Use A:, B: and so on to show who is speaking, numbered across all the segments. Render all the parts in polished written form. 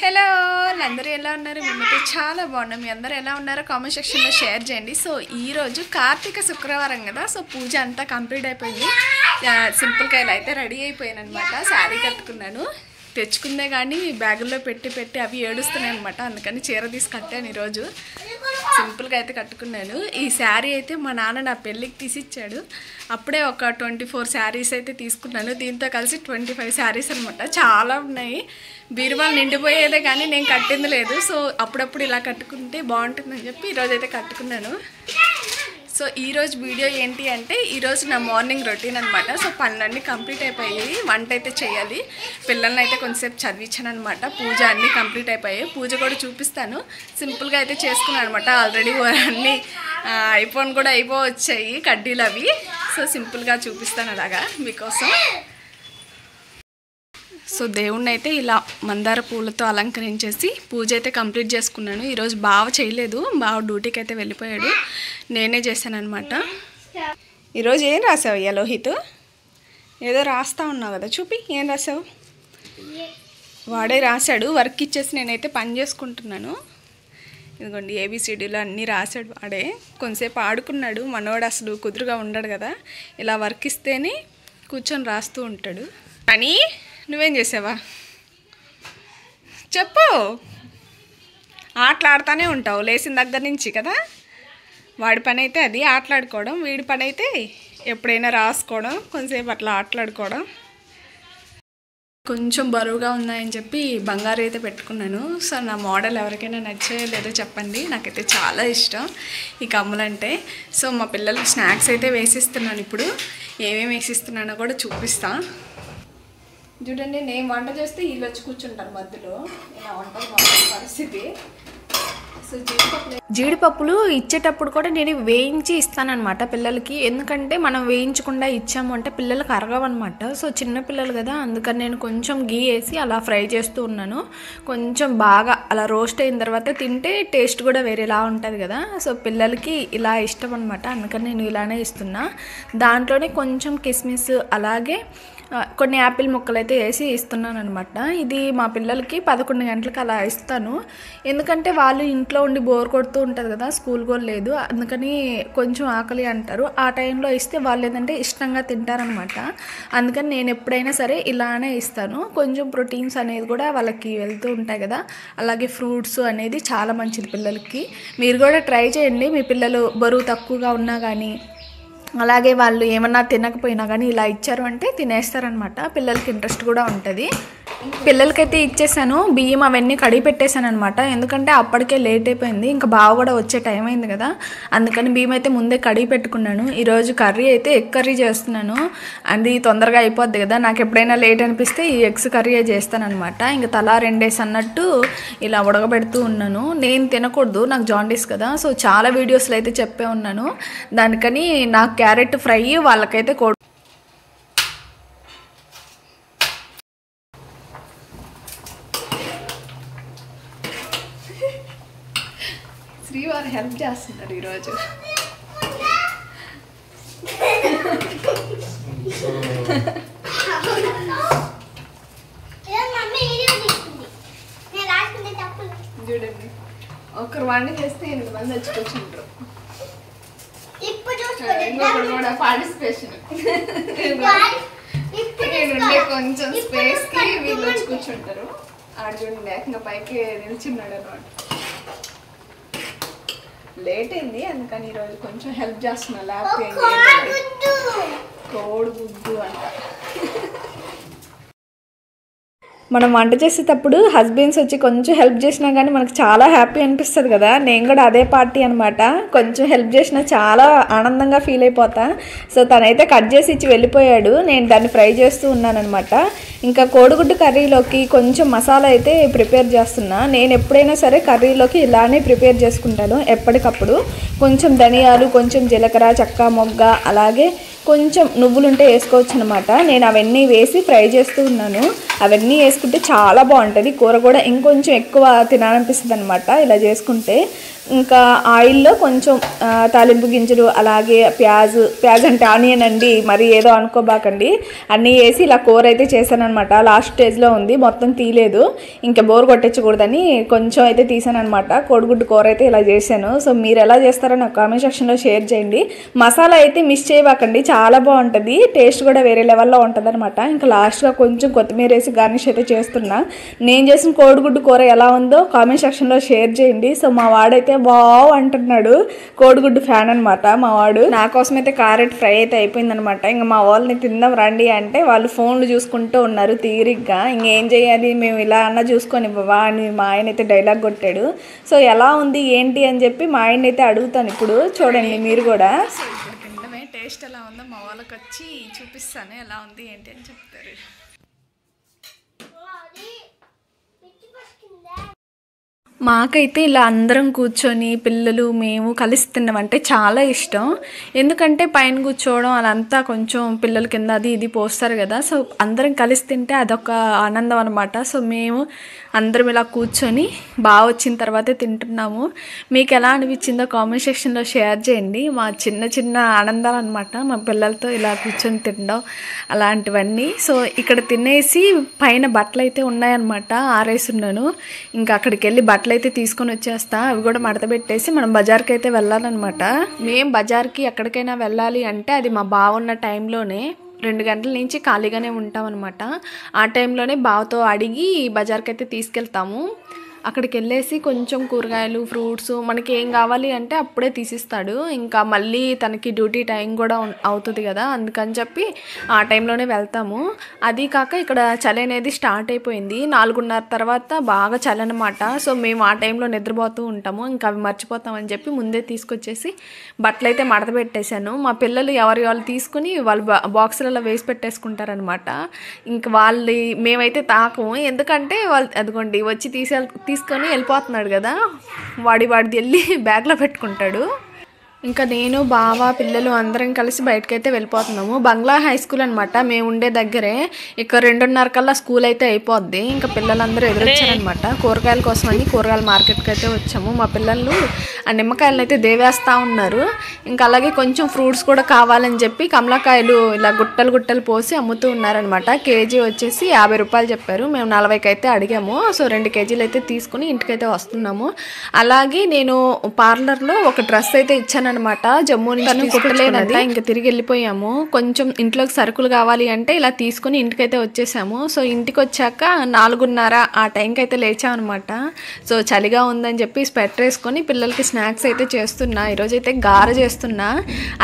A: Hello అందరూ ఎలా ఉన్నారు? మేమైతే చాలా బాగున్నాం. మీ అందరూ ఎలా ఉన్నారో కామెంట్ సెక్షన్లో షేర్ చేయండి. సో ఈరోజు కార్తీక శుక్రవారం కదా, సో పూజ అంతా కంప్లీట్ అయిపోయింది. సింపుల్గా ఇలా అయితే రెడీ అయిపోయాను అనమాట. శారీ కట్టుకున్నాను, తెచ్చుకుందే కానీ బ్యాగుల్లో పెట్టి అవి ఏడుస్తున్నాయి అనమాట. అందుకని చీర తీసి కట్టాను. ఈరోజు సింపుల్గా అయితే కట్టుకున్నాను. ఈ శారీ అయితే మా నాన్న నా పెళ్ళికి తీసిచ్చాడు. అప్పుడే ఒక 24 శారీస్ అయితే తీసుకున్నాను. దీంతో కలిసి 25 శారీస్ అనమాట. చాలా ఉన్నాయి. బీరువాలు నిండిపోయేదే కానీ నేను కట్టింది లేదు. సో అప్పుడప్పుడు ఇలా కట్టుకుంటే బాగుంటుందని చెప్పి ఈరోజు అయితే కట్టుకున్నాను. సో ఈరోజు వీడియో ఏంటి అంటే, ఈరోజు నా మార్నింగ్ రొటీన్ అనమాట. సో పనులన్నీ కంప్లీట్ అయిపోయాయి. వంట అయితే చేయాలి. పిల్లల్ని అయితే కొంచెంసేపు చదివించాను అనమాట. పూజ అన్నీ కంప్లీట్ అయిపోయాయి. పూజ కూడా చూపిస్తాను. సింపుల్గా అయితే చేసుకున్నాను అనమాట. ఆల్రెడీ అన్నీ ఐఫోన్ కూడా అయిపోవచ్చాయి కడ్డీలు అవి. సో సింపుల్గా చూపిస్తాను అలాగా మీకోసం. సో దేవుణ్ణి అయితే ఇలా మందార పూలతో అలంకరించేసి పూజ అయితే కంప్లీట్ చేసుకున్నాను. ఈరోజు బావ చేయలేదు, బావ డ్యూటీకి అయితే వెళ్ళిపోయాడు. నేనే చేశాను అనమాట. ఈరోజు ఏం రాసావు అయ్యా లోహిత్? ఏదో రాస్తా ఉన్నావు కదా, చూపి ఏం రాసావు? వాడే రాశాడు. వర్క్ ఇచ్చేసి నేనైతే పని చేసుకుంటున్నాను. ఇదిగోండి ఏబిసిడీలు అన్నీ రాశాడు వాడే. కొంతసేపు ఆడుకున్నాడు. మనోడు అసలు కుదురుగా ఉండడు కదా, ఇలా వర్క్ ఇస్తేనే కూర్చొని రాస్తూ ఉంటాడు. అని నువ్వేం చేసావా చెప్పు? ఆటలాడుతూనే ఉంటావు లేచిన దగ్గర నుంచి కదా. వాడి పని అయితే అది ఆటలాడుకోవడం, వీడి పని అయితే ఎప్పుడైనా రాసుకోవడం, కొంచెంసేపు అట్లా ఆటలాడుకోవడం. కొంచెం బరువుగా ఉన్నాయని చెప్పి బంగారు అయితే పెట్టుకున్నాను. సో నా మోడల్ ఎవరికైనా నచ్చే లేదో చెప్పండి. నాకైతే చాలా ఇష్టం ఈ కమ్ములంటే. సో మా పిల్లలకి స్నాక్స్ అయితే వేసిస్తున్నాను. ఇప్పుడు ఏమేమి వేసిస్తున్నానో కూడా చూపిస్తాను. చూడండి, నేను వంట చేస్తే వీళ్ళు వచ్చి కూర్చుంటారు మధ్యలో. ఇలా వంటలు పరిస్థితి. సో జీడిపప్పులు ఇచ్చేటప్పుడు కూడా నేను వేయించి ఇస్తానన్నమాట పిల్లలకి. ఎందుకంటే మనం వేయించకుండా ఇచ్చాము అంటే పిల్లలకి అరగవన్నమాట. సో చిన్నపిల్లలు కదా, అందుకని నేను కొంచెం గీ వేసి అలా ఫ్రై చేస్తూ ఉన్నాను. కొంచెం బాగా అలా రోస్ట్ అయిన తర్వాత తింటే టేస్ట్ కూడా వేరేలా ఉంటుంది కదా. సో పిల్లలకి ఇలా ఇష్టం అనమాట. అందుకని నేను ఇలానే ఇస్తున్నా. దాంట్లోనే కొంచెం కిస్మిస్ అలాగే కొన్ని యాపిల్ ముక్కలు అయితే వేసి ఇస్తున్నాను అనమాట. ఇది మా పిల్లలకి 11 గంటలకు అలా ఇస్తాను. ఎందుకంటే వాళ్ళు ఇంట్లో ఉండి బోర్ కొడుతూ ఉంటుంది కదా, స్కూల్ కూడా లేదు. అందుకని కొంచెం ఆకలి అంటారు. ఆ టైంలో ఇస్తే వాళ్ళు ఏంటంటే ఇష్టంగా తింటారనమాట. అందుకని నేను ఎప్పుడైనా సరే ఇలానే ఇస్తాను. కొంచెం ప్రోటీన్స్ అనేది కూడా వాళ్ళకి వెళ్తూ ఉంటాయి కదా. అలాగే ఫ్రూట్స్ అనేది చాలా మంచిది పిల్లలకి. మీరు కూడా ట్రై చేయండి. మీ పిల్లలు బరువు తక్కువగా ఉన్నా కానీ, అలాగే వాళ్ళు ఏమన్నా తినకపోయినా కానీ ఇలా ఇచ్చారు అంటే తినేస్తారనమాట. పిల్లలకి ఇంట్రెస్ట్ కూడా ఉంటుంది. పిల్లలకైతే ఇచ్చేసాను. బియ్యం అవన్నీ కడిగి పెట్టేశాను అనమాట. ఎందుకంటే అప్పటికే లేట్ అయిపోయింది. ఇంకా బావ కూడా వచ్చే టైం అయింది కదా, అందుకని బియ్యం అయితే ముందే కడిగి పెట్టుకున్నాను. ఈరోజు కర్రీ అయితే ఎగ్ కర్రీ చేస్తున్నాను. అది తొందరగా అయిపోద్ది కదా. నాకు ఎప్పుడైనా లేట్ అనిపిస్తే ఈ ఎగ్స్ కర్రీ చేస్తాను అనమాట. ఇంకా తలా 2 డేస్ అన్నట్టు ఇలా ఉడకబెడుతూ ఉన్నాను. నేను తినకూడదు, నాకు జాండీస్ కదా. సో చాలా వీడియోస్లో అయితే చెప్పే ఉన్నాను. దానికని నాకు క్యారెట్ ఫ్రై, వాళ్ళకైతే శ్రీవారు హెల్ప్ చేస్తున్నారు ఈరోజు. చూడండి, ఒకరు వంట చేస్తే 8 మంది వచ్చి కూర్చుంటారు. ఇంకొకరు కూడా పార్టిసిపేషన్. నేనుండే కొంచెం స్పేస్కి వీళ్ళు వచ్చి కూర్చుంటారు. ఆడ చూడండి ఇంకా పైకి నిల్చున్నాడు అనమాట. లేట్ అయింది అందుకని ఈరోజు కొంచెం హెల్ప్ చేస్తున్నా. లేకపోతే కోడిగుడ్డు అంట. మనం వంట చేసేటప్పుడు హస్బెండ్స్ వచ్చి కొంచెం హెల్ప్ చేసినా కానీ మనకు చాలా హ్యాపీ అనిపిస్తుంది కదా. నేను కూడా అదే పార్టీ అనమాట. కొంచెం హెల్ప్ చేసినా చాలా ఆనందంగా ఫీల్ అయిపోతా. సో తనైతే కట్ చేసి ఇచ్చి వెళ్ళిపోయాడు. నేను దాన్ని ఫ్రై చేస్తూ ఉన్నాను అనమాట. ఇంకా కోడిగుడ్డు కర్రీలోకి కొంచెం మసాలా అయితే ప్రిపేర్ చేస్తున్నా. నేను ఎప్పుడైనా సరే కర్రీలోకి ఇలానే ప్రిపేర్ చేసుకుంటాను ఎప్పటికప్పుడు. కొంచెం ధనియాలు, కొంచెం జీలకర్ర, చెక్క మొగ్గ, అలాగే కొంచెం నువ్వులుంటే వేసుకోవచ్చు అనమాట. నేను అవన్నీ వేసి ఫ్రై చేస్తూ ఉన్నాను. అవన్నీ వేసుకుంటే చాలా బాగుంటుంది. కూర కూడా ఇంకొంచెం ఎక్కువ తినాలనిపిస్తుంది అనమాట ఇలా చేసుకుంటే. ఇంకా ఆయిల్లో కొంచెం తాలింపు గింజలు, అలాగే ప్యాజ్ అంటే ఆనియన్ అండి, మరి ఏదో అనుకోబాకండి, అన్నీ వేసి ఇలా కూర అయితే చేశాను అనమాట. లాస్ట్ స్టేజ్లో ఉంది, మొత్తం తీయలేదు, ఇంకా బోర్ కొట్టించకూడదని కొంచెం అయితే తీసాను అనమాట. కోడిగుడ్డు కూర అయితే ఇలా చేశాను. సో మీరు ఎలా చేస్తారో నాకు కామెంట్ సెక్షన్లో షేర్ చేయండి. మసాలా అయితే మిస్ చేయబాకండి, చాలా బాగుంటుంది, టేస్ట్ కూడా వేరే లెవెల్లో ఉంటుంది అనమాట. ఇంకా లాస్ట్గా కొంచెం కొత్తిమీర వేసి గార్నిష్ అయితే చేస్తున్నా. నేను చేసిన కోడిగుడ్డు కూర ఎలా ఉందో కామెంట్ సెక్షన్లో షేర్ చేయండి. సో మా వాడైతే వావ్ అంటున్నాడు, కోడిగుడ్డు ఫ్యాన్ అనమాట మా వాడు. నా కోసం అయితే క్యారెట్ ఫ్రై అయితే అయిపోయిందనమాట. ఇంకా మా వాళ్ళని తిందాం రండి అంటే వాళ్ళు ఫోన్లు చూసుకుంటూ ఉన్నారు తీరిగ్గా. ఇంకేం చేయాలి, మేము ఇలా అన్న చూసుకొని ఇవ్వవా అని మా ఆయన అయితే డైలాగ్ కొట్టాడు. సో ఎలా ఉంది ఏంటి అని చెప్పి మా ఆయన అయితే అడుగుతాను ఇప్పుడు, చూడండి మీరు కూడా. సో ఇప్పుడు తింటమే టేస్ట్ ఎలా ఉందో మా వాళ్ళకి వచ్చి చూపిస్తాను, ఎలా ఉంది ఏంటి అని చెప్తారు. మాకైతే ఇలా అందరం కూర్చొని పిల్లలు మేము కలిసి తిన్నామంటే చాలా ఇష్టం. ఎందుకంటే పైన కూర్చోవడం అదంతా కొంచెం పిల్లల కింద అది ఇది పోస్తారు కదా, సో అందరం కలిసి తింటే అదొక ఆనందం అనమాట. సో మేము అందరం ఇలా కూర్చొని బాగా వచ్చిన తర్వాతే తింటున్నాము. మీకు ఎలా అనిపించిందో కామెంట్ సెక్షన్లో షేర్ చేయండి. మా చిన్న చిన్న ఆనందాలు అనమాట, మా పిల్లలతో ఇలా కూర్చొని తినడం అలాంటివన్నీ. సో ఇక్కడ తినేసి పైన బట్టలు అయితే ఉన్నాయన్నమాట, ఆరేసున్నాను. ఇంకా అక్కడికి వెళ్ళి బట్టలు అయితే తీసుకొని వచ్చేస్తా, అవి కూడా మడత పెట్టేసి మనం బజార్కి అయితే వెళ్ళాలన్నమాట. మేము బజార్కి ఎక్కడికైనా వెళ్ళాలి అంటే అది మా బావున్న టైంలోనే 2 గంటల నుంచి ఖాళీగానే ఉంటాం అనమాట. ఆ టైంలోనే బావతో అడిగి బజార్కి అయితే తీసుకెళ్తాము. అక్కడికి వెళ్ళేసి కొంచెం కూరగాయలు, ఫ్రూట్స్ మనకి ఏం కావాలి అంటే అప్పుడే తీసిస్తాడు. ఇంకా మళ్ళీ తనకి డ్యూటీ టైం కూడా అవుతుంది కదా, అందుకని చెప్పి ఆ టైంలోనే వెళ్తాము. అది కాక ఇక్కడ చలి అనేది స్టార్ట్ అయిపోయింది, 4:30 తర్వాత బాగా చలి అనమాట. సో మేము ఆ టైంలో నిద్రపోతూ ఉంటాము, ఇంకా అవి మర్చిపోతామని చెప్పి ముందే తీసుకొచ్చేసి బట్టలు అయితే మడత పెట్టేశాను. మా పిల్లలు ఎవరి వాళ్ళు తీసుకుని వాళ్ళు బాక్సులలో వేసి పెట్టేసుకుంటారనమాట. ఇంకా మేమైతే తాకము, ఎందుకంటే వాళ్ళు అదిగోండి వచ్చి తీసుకొని వెళ్ళిపోతున్నాడు కదా, వాడిది వెళ్ళి బ్యాగ్లో పెట్టుకుంటాడు. ఇంకా నేను బావ పిల్లలు అందరం కలిసి బయటకైతే వెళ్ళిపోతున్నాము. బంగ్లా హై స్కూల్ అనమాట మేము ఉండే దగ్గరే. ఇక్కడ 2:30 కల్లా స్కూల్ అయితే అయిపోద్ది. ఇంకా పిల్లలందరూ ఎదురొచ్చారనమాట కూరగాయల కోసం అని కూరగాయల మార్కెట్కి అయితే వచ్చాము. మా పిల్లలు ఆ నిమ్మకాయలను అయితే దేవేస్తూ ఉన్నారు. ఇంకా అలాగే కొంచెం ఫ్రూట్స్ కూడా కావాలని చెప్పి కమలాకాయలు ఇలా గుట్టలు పోసి అమ్ముతూ ఉన్నారనమాట. కేజీ వచ్చేసి 50 రూపాయలు చెప్పారు, మేము 40కి అయితే అడిగాము. సో 2 కేజీలు అయితే తీసుకుని ఇంటికైతే వస్తున్నాము. అలాగే నేను పార్లర్లో ఒక డ్రెస్ అయితే ఇచ్చాను అనమాట, జమ్మూ నుంచి కుట్టలేదంట. ఇంకా తిరిగి వెళ్ళిపోయాము. కొంచెం ఇంట్లోకి సరుకులు కావాలి అంటే ఇలా తీసుకుని ఇంటికైతే వచ్చేసాము. సో ఇంటికి వచ్చాక 4:30 ఆ టైంకి అయితే లేచామన్నమాట. సో చలిగా ఉందని చెప్పి స్వెటర్ వేసుకొని పిల్లలకి స్నాక్స్ అయితే చేస్తున్నా. ఈరోజైతే గారె చేస్తున్నా.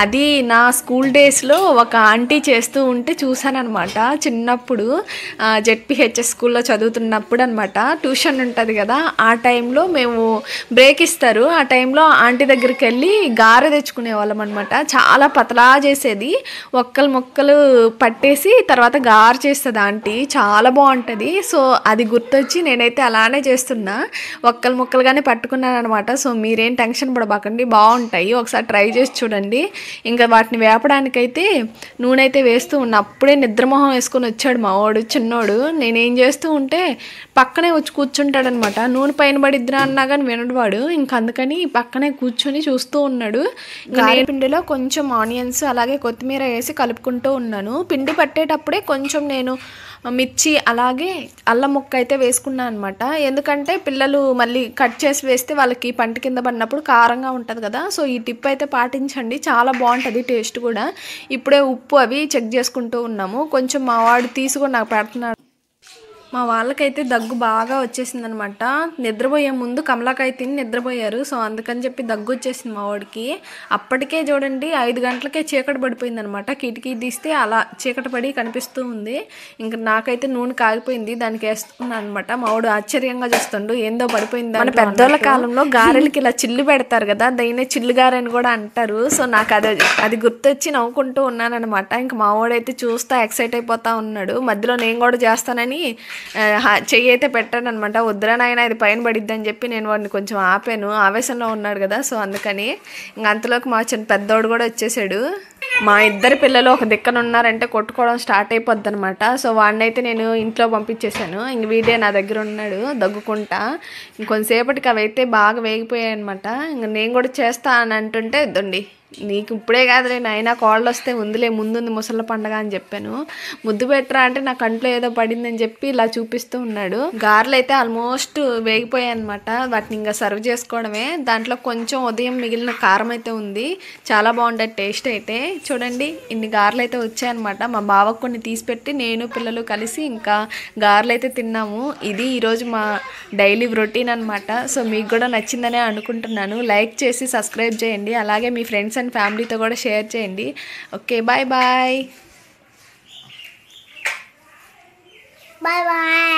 A: అది నా స్కూల్ డేస్లో ఒక ఆంటీ చేస్తూ ఉంటే చూసానమాట చిన్నప్పుడు, జెడ్పీహెచ్ఎస్ స్కూల్లో చదువుతున్నప్పుడు అనమాట. ట్యూషన్ ఉంటుంది కదా, ఆ టైంలో మేము బ్రేక్ ఇస్తారు, ఆ టైంలో ఆంటీ దగ్గరికి వెళ్ళి గారె తెచ్చుకునే వాళ్ళం అనమాట. చాలా పతలా చేసేది, మొక్కలు పట్టేసి తర్వాత గారె చేస్తుంది ఆంటీ, చాలా బాగుంటుంది. సో అది గుర్తొచ్చి నేనైతే అలానే చేస్తున్నా, మొక్కలుగానే పట్టుకున్నాను అనమాట. సో మీరేం టెన్షన్ పడబాకండి, బాగుంటాయి, ఒకసారి ట్రై చేసి చూడండి. ఇంకా వాటిని వేపడానికైతే నూనె అయితే వేస్తూ ఉన్నా. అప్పుడే నిద్రమోహం వేసుకొని వచ్చాడు మా వాడు చిన్నోడు. నేనేం చేస్తూ ఉంటే పక్కనే వచ్చి కూర్చుంటాడనమాట. నూనె పైన పడిద్దిరా అన్నా కానీ వినడు వాడు. ఇంకా అందుకని పక్కనే కూర్చొని చూస్తూ ఉన్నాడు. పిండిలో కొంచెం ఆనియన్స్ అలాగే కొత్తిమీర వేసి కలుపుకుంటూ ఉన్నాను. పిండి పట్టేటప్పుడే కొంచెం నేను మిర్చి అలాగే అల్లం ముక్క అయితే వేసుకున్నాను అనమాట. ఎందుకంటే పిల్లలు మళ్ళీ కట్ చేసి వేస్తే వాళ్ళకి పంట కింద పడినప్పుడు కారంగా ఉంటుంది కదా. సో ఈ టిప్ అయితే పాటించండి, చాలా బాగుంటుంది టేస్ట్ కూడా. ఇప్పుడే ఉప్పు అవి చెక్ చేసుకుంటూ ఉన్నాము. కొంచెం మా వాడు తీసుకొని నాకు పెడుతున్నాడు. మా వాళ్ళకైతే దగ్గు బాగా వచ్చేసింది అనమాట. నిద్రపోయే ముందు కమలాకాయ తిని నిద్రపోయారు. సో అందుకని చెప్పి దగ్గు వచ్చేసింది మా వాడికి. అప్పటికే చూడండి 5 గంటలకే చీకటి పడిపోయింది అనమాట. కిటికీ తీస్తే అలా చీకటి పడి కనిపిస్తూ ఉంది. ఇంకా నాకైతే నూనె కాగిపోయింది, దానికి వేస్తున్నాను అనమాట. మా వాడు ఆశ్చర్యంగా చూస్తుండు, ఏందో పడిపోయింది. మన పెద్దోళ్ళ కాలంలో గారెలకి ఇలా చిల్లు పెడతారు కదా, దాన్నే చిల్లు గారె అని కూడా అంటారు. సో నాకు అది గుర్తొచ్చి నవ్వుకుంటూ ఉన్నాను అనమాట. ఇంకా మా వాడైతే చూస్తా ఎక్సైట్ అయిపోతా ఉన్నాడు. మధ్యలో నేను కూడా చేస్తానని చెయ్యి అయితే పెట్టాను అనమాట. వద్దురా నాయన ఇది పైన పడిద్దని చెప్పి నేను వాడిని కొంచెం ఆపాను, ఆవేశంలో ఉన్నాడు కదా. సో అందుకని ఇంక అంతలోకి మా చిన్న పెద్దోడు కూడా వచ్చేసాడు. మా ఇద్దరు పిల్లలు ఒక దిక్కన ఉన్నారంటే కొట్టుకోవడం స్టార్ట్ అయిపోద్ది అనమాట. సో వాడినైతే నేను ఇంట్లో పంపించేశాను. ఇంక వీడే నా దగ్గర ఉన్నాడు దగ్గుకుంటా. ఇంకొంతసేపటికి అవి అయితే బాగా వేగిపోయాయి అనమాట. ఇంక నేను కూడా చేస్తా అని అంటుంటే ఇద్దండి నీకు ఇప్పుడే కాదులే నాయన కోళ్ళు వస్తే ఉందిలే ముందుంది ముసళ్ళ పండగ అని చెప్పాను. ముద్దు పెట్టరా అంటే నా కంట్లో ఏదో పడిందని చెప్పి ఇలా చూపిస్తూ ఉన్నాడు. గారెలు అయితే ఆల్మోస్ట్ వేగిపోయాయి అనమాట. వాటిని ఇంకా సర్వ్ చేసుకోవడమే. దాంట్లో కొంచెం ఉదయం మిగిలిన కారం అయితే ఉంది. చాలా బాగుంటుంది టేస్ట్ అయితే. చూడండి ఇన్ని గారెలు అయితే వచ్చాయన్నమాట. మా బావకు కొన్ని తీసిపెట్టి నేను పిల్లలు కలిసి ఇంకా గారెలు అయితే తిన్నాము. ఇది ఈరోజు మా డైలీ రొటీన్ అనమాట. సో మీకు కూడా నచ్చిందనే అనుకుంటున్నాను. లైక్ చేసి సబ్స్క్రైబ్ చేయండి. అలాగే మీ ఫ్రెండ్స్ అండ్ ఫ్యామిలీతో కూడా షేర్ చేయండి. Okay bye bye.
B: Bye bye.